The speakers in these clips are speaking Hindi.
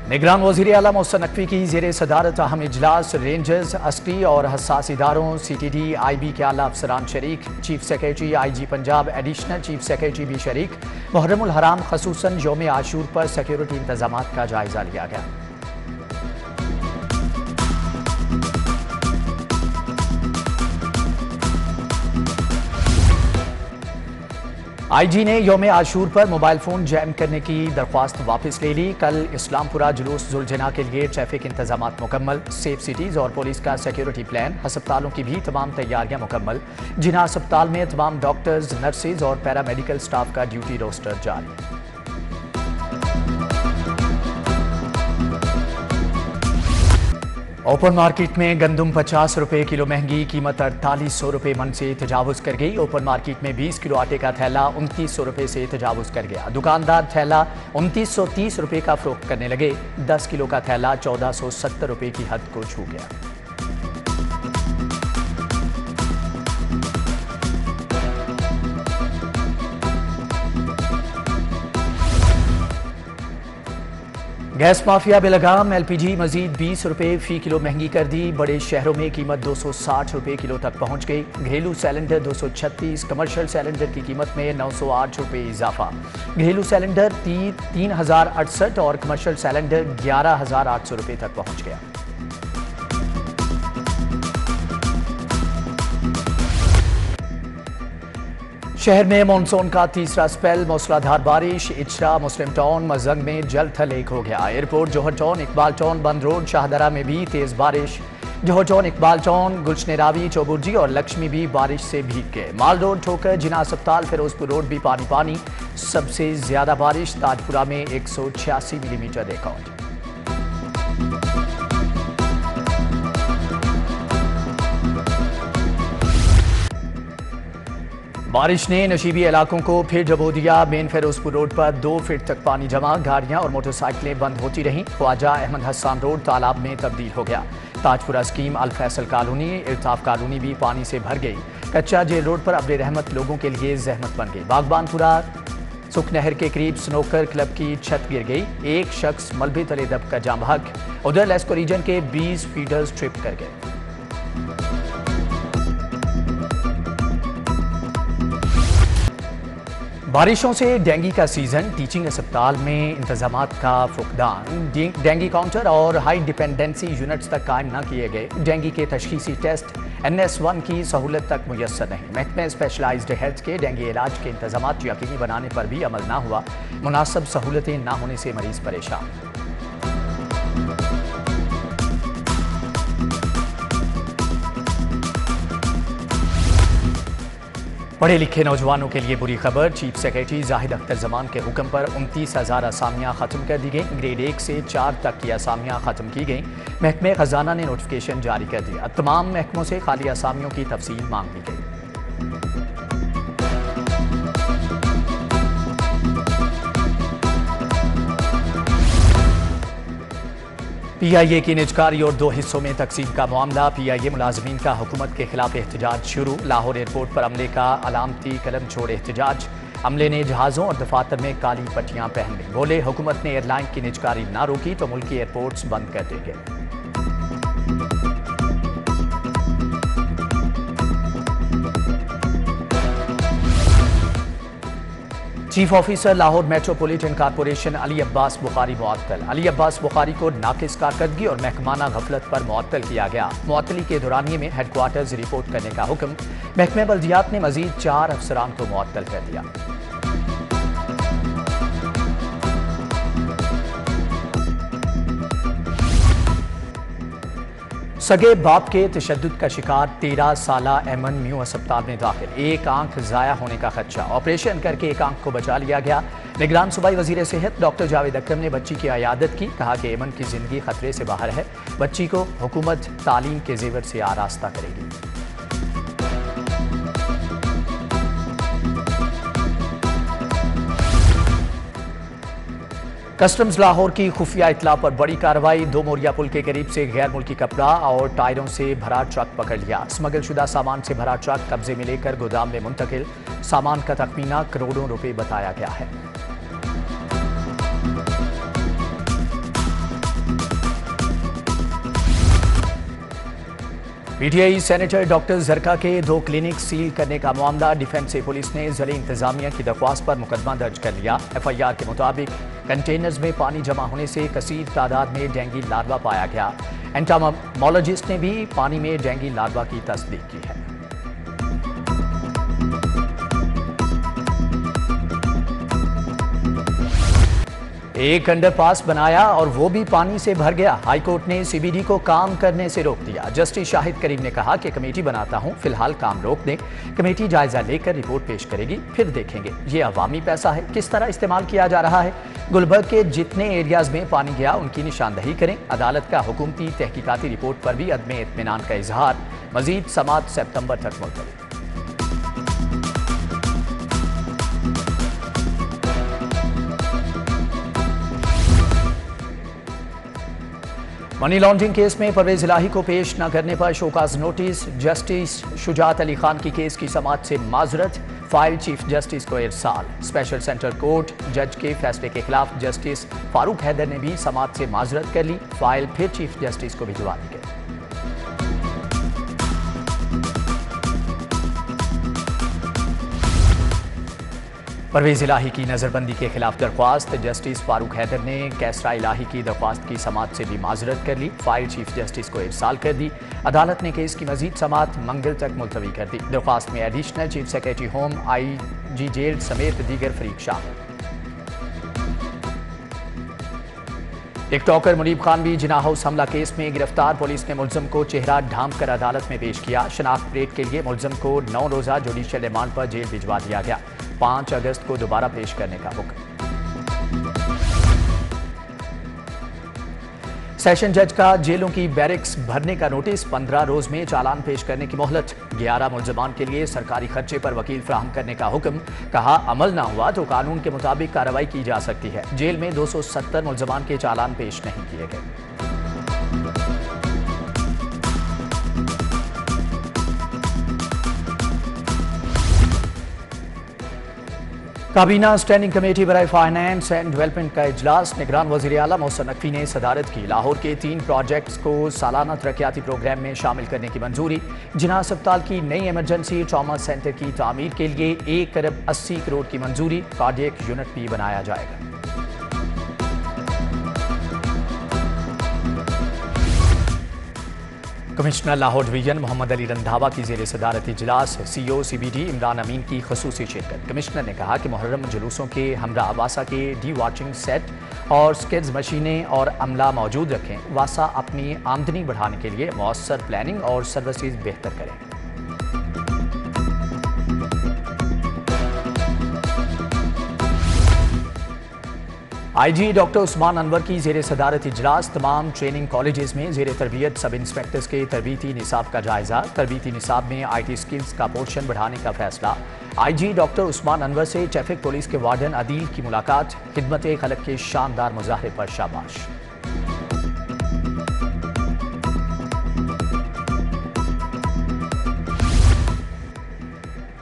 निगरान वज़ीर आला मोहसिन नकवी की ज़ेर सदारत अहम इजलास रेंजर्स, अस्करी और हसास इदारों, CTD, IB के आला अफसरान शरीक, chief secretary IG Punjab, additional chief secretary भी शरीक। मुहर्रमुल हराम खसूसन यौम आशूर पर सिक्योरिटी इंतजामात का जायजा लिया गया। IG ने यौम आशूर पर मोबाइल फोन जैम करने की दरख्वास्त वापस ले ली। कल इस्लामपुरा जुलूस जुलजना के लिए ट्रैफिक इंतजामात मुकम्मल, सेफ सिटीज़ और पुलिस का सिक्योरिटी प्लान। अस्पतालों की भी तमाम तैयारियां मुकम्मल। जिन्ना अस्पताल में तमाम डॉक्टर्स, नर्सेज और पैरामेडिकल स्टाफ का ड्यूटी रोस्टर जारी। ओपन मार्केट में गंदम 50 रुपए किलो महंगी, कीमत 4800 रुपए मन से तजावुज कर गई। ओपन मार्केट में 20 किलो आटे का थैला 2900 रुपए से तजावुज कर गया। दुकानदार थैला 2930 रुपए का फरोख्त करने लगे। 10 किलो का थैला 1470 रुपए की हद को छू गया। गैस माफिया बेलगाम LPG मजीद 20 रुपए फी किलो महंगी कर दी। बड़े शहरों में कीमत 260 रुपए किलो तक पहुंच गई। घरेलू सिलेंडर 236, कमर्शियल सिलेंडर की कीमत में 908 रुपए इजाफा। घरेलू सिलेंडर 3068 और कमर्शियल सिलेंडर 11800 रुपए तक पहुंच गया। शहर में मानसून का तीसरा स्पेल, मूसलाधार बारिश। इचरा, मुस्लिम टाउन, मजंग में जल थल एक हो गया। एयरपोर्ट, जौहर टाउन, इकबाल टाउन, बंद रोड, शाहदरा में भी तेज बारिश। जौहर टाउन, इकबाल टाउन, गुलशनेरावी, चौबुर्जी और लक्ष्मी भी बारिश से भीग गए। माल रोड, ठोकर, जिना अस्पताल, फिरोजपुर रोड भी पानी पानी। सबसे ज्यादा बारिश ताजपुरा में 186 मिलीमीटर रिकॉर्ड। बारिश ने नशीबी इलाकों को फिर डबो दिया। मेन फिरोजपुर रोड पर 2 फीट तक पानी जमा, गाड़ियां और मोटरसाइकिलें बंद होती रहीं। ख्वाजा अहमद हसन रोड तालाब में तब्दील हो गया। ताजपुरा स्कीम, अल फैसल कॉलोनी, इल्ताफ कॉलोनी भी पानी से भर गई। कच्चा जेल रोड पर अब्र रहमत लोगों के लिए जहमत बन गई। बागबानपुरा सुख नहर के करीब स्नोकर क्लब की छत गिर गई। एक शख्स मलबे तले दब कर जाम बहक। उधर लेस्को रीजन के 20 फीडर्स ट्रिप कर गए। बारिशों से डेंगू का सीजन, टीचिंग अस्पताल में इंतजामात का फुकदान। डेंगू काउंटर और हाई डिपेंडेंसी यूनिट्स तक कायम न किए गए। डेंगू के तशखीसी टेस्ट NS1 की सहूलत तक मुयस्सर नहीं। महकमे स्पेशलाइज्ड हेल्थ के डेंगू इलाज के इंतजामात यकीनी बनाने पर भी अमल न हुआ। मुनासिब सहूलतें न होने से मरीज परेशान। पढ़े लिखे नौजवानों के लिए बुरी खबर। चीफ सेक्रेटरी जाहिद अख्तर जमान के हुक्म पर 29,000 असामियाँ ख़त्म कर दी गई। ग्रेड 1 से 4 तक की असामियाँ ख़त्म की गई। महकमे खजाना ने नोटिफिकेशन जारी कर दिया। तमाम महकमों से खाली असामियों की तफसील मांग ली गई। PIA की निजकारी और 2 हिस्सों में तकसीम का मामला। PIA मुलाजमीन का हुकूमत के खिलाफ एहतजाज शुरू। लाहौर एयरपोर्ट पर अमले का अलामती कलम छोड़ एहतजाज। अमले ने जहाज़ों और दफातर में काली पट्टियां पहन ली। बोले, हुकूमत ने एयरलाइन की निजकारी ना रोकी तो मुल्की एयरपोर्ट्स बंद कर देंगे। Chief officer Lahore metropolitan corporation Ali Abbas Bukhari मुअत्तल। अली अब्बास बुखारी को नाकिस कारकर्दगी और महकमाना गफलत पर मुअत्तल किया गया। मुअत्तली के दौरानिये में हेडक्वार्टर्स रिपोर्ट करने का हुक्म। महकमे बल्दियात ने मजीद 4 अफसरान को मुअत्तल कर दिया। सगे बाप के तशद्दुद का शिकार 13 साला एमन म्यू अस्पताल में दाखिल। एक आंख जाया होने का खदशा। ऑपरेशन करके एक आंख को बचा लिया गया। निगरान सूबाई वजीर सेहत डॉक्टर जावेद अकरम ने बच्ची की अयादत की। कहा कि एमन की जिंदगी खतरे से बाहर है। बच्ची को हुकूमत तालीम के जेवर से आरास्ता करेगी। कस्टम्स लाहौर की खुफिया इतला पर बड़ी कार्रवाई। 2 मोरिया पुल के करीब से गैर मुल्की कपड़ा और टायरों से भरा ट्रक पकड़ लिया। स्मगल शुदा सामान से भरा ट्रक कब्जे में लेकर गोदाम में मुंतकिल। सामान का तखमीना करोड़ों रुपए बताया गया है। पीटीआई सेनेटर डॉक्टर जरका के 2 क्लिनिक सील करने का मामला डिफेंस से पुलिस ने जिले इंतजामिया की दरख्वास्त पर मुकदमा दर्ज कर लिया। एफआईआर के मुताबिक कंटेनर्स में पानी जमा होने से कसीर तादाद में डेंगू लार्वा पाया गया। एंटामोलॉजिस्ट ने भी पानी में डेंगू लार्वा की तस्दीक की है। एक अंडरपास बनाया और वो भी पानी से भर गया। हाईकोर्ट ने सीबीडी को काम करने से रोक दिया। जस्टिस शाहिद करीम ने कहा कि कमेटी बनाता हूं, फिलहाल काम रोक दें। कमेटी जायजा लेकर रिपोर्ट पेश करेगी, फिर देखेंगे। ये अवामी पैसा है, किस तरह इस्तेमाल किया जा रहा है। गुलबर्ग के जितने एरियाज में पानी गया उनकी निशानदही करें। अदालत का हुकूमती तहकीकाती रिपोर्ट पर भी अदम इत्मीनान का इजहार। मजीद समात सितंबर तक मुलतवी। मनी लॉन्ड्रिंग केस में परवेज इलाही को पेश न करने पर show cause notice. Justice Shujaat Ali Khan की केस की समाअत से माजरत। फाइल चीफ जस्टिस को इरसाल। स्पेशल सेंट्रल कोर्ट जज के फैसले के खिलाफ जस्टिस फारूक हैदर ने भी समाअत से माजरत कर ली। फाइल फिर चीफ जस्टिस को भिजवा दी गई। परवेज इलाही की नजरबंदी के खिलाफ दरख्वास्त। जस्टिस फारूक हैदर ने कैसरा इलाही की दरख्वास्त की समाअत से भी माजरत कर ली। फाइल चीफ जस्टिस को इरसाल कर दी। अदालत ने केस की मजीद समाअत मंगल तक मुलतवी कर दी। दरख्वास्त में additional chief secretary home, IG jail समेत दीगर फरीक शामिल। टिकटॉकर मुनीब खान भी जिना हाउस हमला केस में गिरफ्तार। पुलिस ने मुलजम को चेहरा ढांप कर अदालत में पेश किया। शनाख्त परेड के लिए मुलजम को 9 रोजा जुडिशियल रिमांड पर जेल भिजवा दिया गया। 5 अगस्त को दोबारा पेश करने का हुक्म। सेशन जज का जेलों की बैरिक्स भरने का नोटिस। 15 रोज में चालान पेश करने की मोहलत। 11 मुलजमान के लिए सरकारी खर्चे पर वकील फराहम करने का हुक्म। कहा अमल ना हुआ तो कानून के मुताबिक कार्रवाई की जा सकती है। जेल में 270 मुलजमान के चालान पेश नहीं किए गए। काबीना स्टैंडिंग कमेटी बराए फाइनेंस एंड डेवलपमेंट का इजलास। निगरान वज़ीर आला मोहसिन नकवी ने सदारत की। लाहौर के 3 प्रोजेक्ट्स को सालाना तरक्याती प्रोग्राम में शामिल करने की मंजूरी। जिना अस्पताल की नई इमरजेंसी ट्रॉमा सेंटर की तामीर के लिए 1 अरब 80 करोड़ की मंजूरी। कार्डियक यूनिट भी बनाया जाएगा। कमिश्नर लाहौर डिवीजन मोहम्मद अली रंधावा की ज़ेर सदारत इजलास। CO CBD इमरान अमीन की खसूसी शिरकत। कमिश्नर ने कहा कि मुहर्रम जुलूसों के हमरा वासा के डी वॉचिंग सेट और स्किड्स मशीनें और अमला मौजूद रखें। वासा अपनी आमदनी बढ़ाने के लिए मौसर प्लानिंग और सर्विसेज बेहतर करें। IG डॉक्टर उस्मान अनवर की ज़ेर सदारत इजलास। तमाम ट्रेनिंग कॉलेजेस में ज़ेर तरबियत सब इंस्पेक्टर्स के तरबीती निसाब का जायजा। तरबीती निसाब में IT स्किल्स का पोर्शन बढ़ाने का फैसला। IG डॉक्टर उस्मान अनवर से ट्रैफिक पुलिस के वार्डन अदील की मुलाकात। खिदमत खलक के शानदार मुजाहरे पर शाबाश।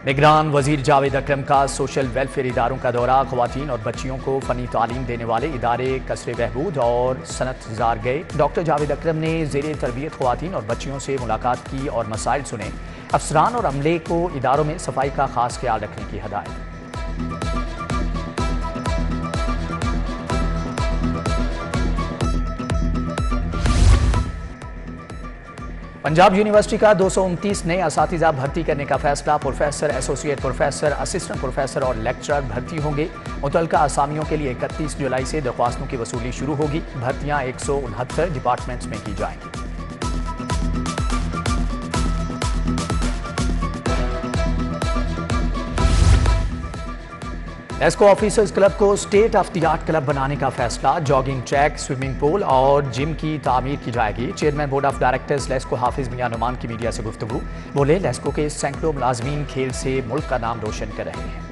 निगरान वजीर जावेद अकरम का सोशल वेलफेयर इदारों का दौरा। ख्वातीन और बच्चियों को फ़नी तालीम देने वाले इदारे कसरे बहबूद और सनतजार गए। डॉक्टर जावेद अकरम ने ज़ेरे तरबियत ख्वातीन और बच्चियों से मुलाकात की और मसाइल सुने। अफसरान और अमले को इदारों में सफाई का खास ख्याल रखने की हिदायत। पंजाब यूनिवर्सिटी का 229 नए असातिज़ा भर्ती करने का फैसला। Professor, associate professor, assistant professor और लेक्चरर भर्ती होंगे। मुतल्लिका असामियों के लिए 31 जुलाई से दरख्वास्तों की वसूली शुरू होगी। भर्तियां 169 डिपार्टमेंट्स में की जाएंगी। लेस्को ऑफिसर्स क्लब को state of the art club बनाने का फैसला। जॉगिंग ट्रैक, स्विमिंग पूल और जिम की तामीर की जाएगी। Chairman board of directors LESCO Hafiz Mian Nauman की मीडिया से गुफ्तगू। बोले लेस्को के सैकड़ों मुलाजमीन खेल से मुल्क का नाम रोशन कर रहे हैं।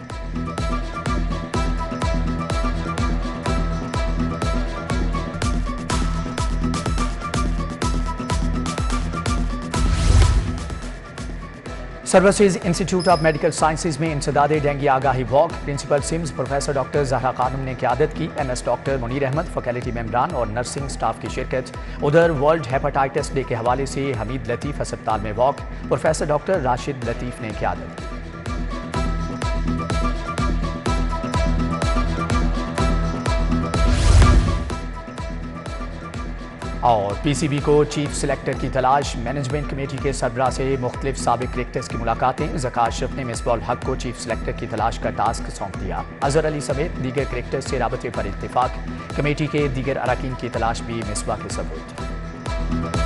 Services institute of medical sciences में इंसदाद डेंगू आगाही walk. Principal SIMS professor doctor Zahra Khanum ने क़यादत की। MS doctor Munir Ahmed, faculty मेंबरान और नर्सिंग स्टाफ की शिरकत। उधर वर्ल्ड हेपेटाइटिस डे के हवाले से हमीद लतीफ़ अस्पताल में वॉक। प्रोफेसर डॉक्टर राशिद लतीफ़ ने क़यादत की। और PCB को चीफ सिलेक्टर की तलाश। मैनेजमेंट कमेटी के सरबराह से मुख्तलिफ साबिक क्रिकेटर्स की मुलाकातें। ज़का अशरफ ने मिसबाह उल हक को चीफ सिलेक्टर की तलाश का टास्क सौंप दिया। अजहर अली समेत दीगर क्रिकेटर्स से राबते पर इत्तेफाक। कमेटी के दीगर अरकान की तलाश भी मिसबाह के सबूत।